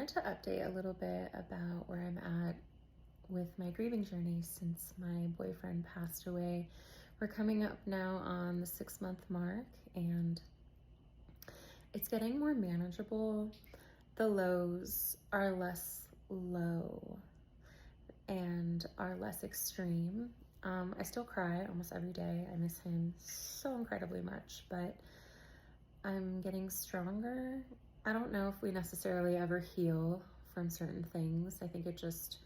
wanted to update a little bit about where I'm at with my grieving journey since my boyfriend passed away. We're coming up now on the 6-month mark, and it's getting more manageable. The lows are less low and are less extreme. I still cry almost every day. I miss him so incredibly much, but I'm getting stronger. I don't know if we necessarily ever heal from certain things. I think it just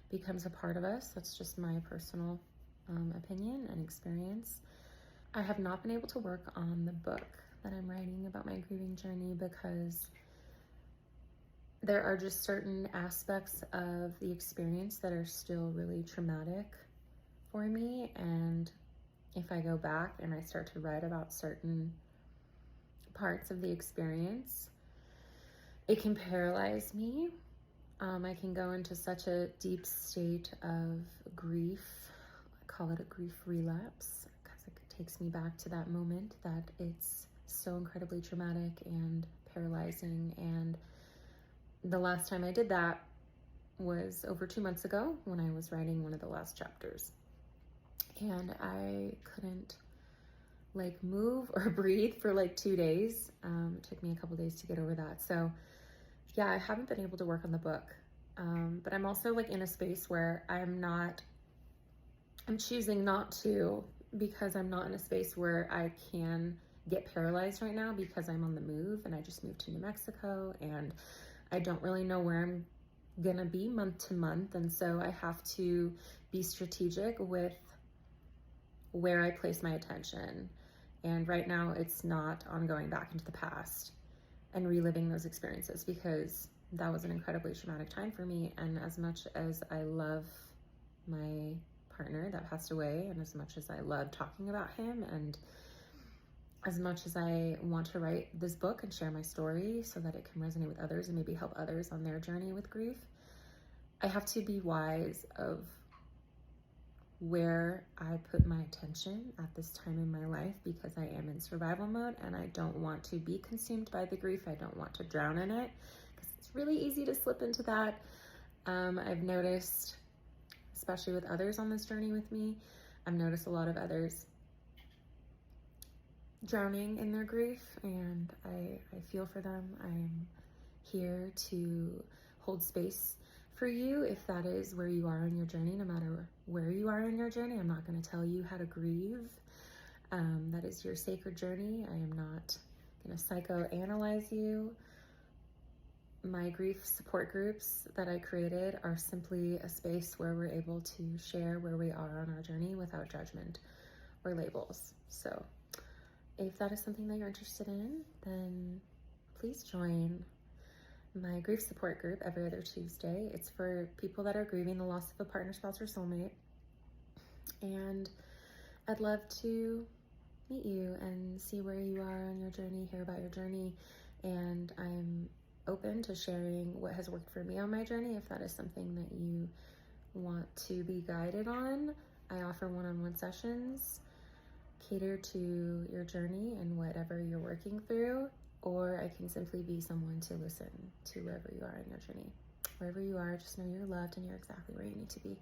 becomes a part of us. That's just my personal opinion and experience. I have not been able to work on the book that I'm writing about my grieving journey because there are just certain aspects of the experience that are still really traumatic for me. And if I go back and I start to write about certain parts of the experience, it can paralyze me. I can go into such a deep state of grief. I call it a grief relapse because it takes me back to that moment that it's so incredibly traumatic and paralyzing. And the last time I did that was over 2 months ago when I was writing one of the last chapters. And I couldn't move or breathe for 2 days. It took me a couple days to get over that. So yeah, I haven't been able to work on the book. But I'm also in a space where I'm choosing not to, because I'm not in a space where I can get paralyzed right now because I'm on the move, and I just moved to New Mexico and I don't really know where I'm gonna be month to month. And so I have to be strategic with where I place my attention. And right now it's not on going back into the past and reliving those experiences, because that was an incredibly traumatic time for me. And as much as I love my partner that passed away, and as much as I love talking about him, and as much as I want to write this book and share my story so that it can resonate with others and maybe help others on their journey with grief, I have to be wise of where I put my attention at this time in my life, because I am in survival mode and I don't want to be consumed by the grief. I don't want to drown in it, because it's really easy to slip into that. I've noticed, especially with others on this journey with me, I've noticed a lot of others drowning in their grief, and I feel for them. I'm here to hold space for you if that is where you are in your journey. No matter where you are in your journey, I'm not going to tell you how to grieve. That is your sacred journey. I am not going to psychoanalyze you. My grief support groups that I created are simply a space where we're able to share where we are on our journey without judgment or labels. So if that is something that you're interested in, then please join my grief support group every other Tuesday. It's for people that are grieving the loss of a partner, spouse, or soulmate. And I'd love to meet you and see where you are on your journey, hear about your journey. And I'm open to sharing what has worked for me on my journey. If that is something that you want to be guided on, I offer one-on-one sessions cater to your journey and whatever you're working through. Or I can simply be someone to listen to wherever you are in your journey. Wherever you are, just know you're loved and you're exactly where you need to be.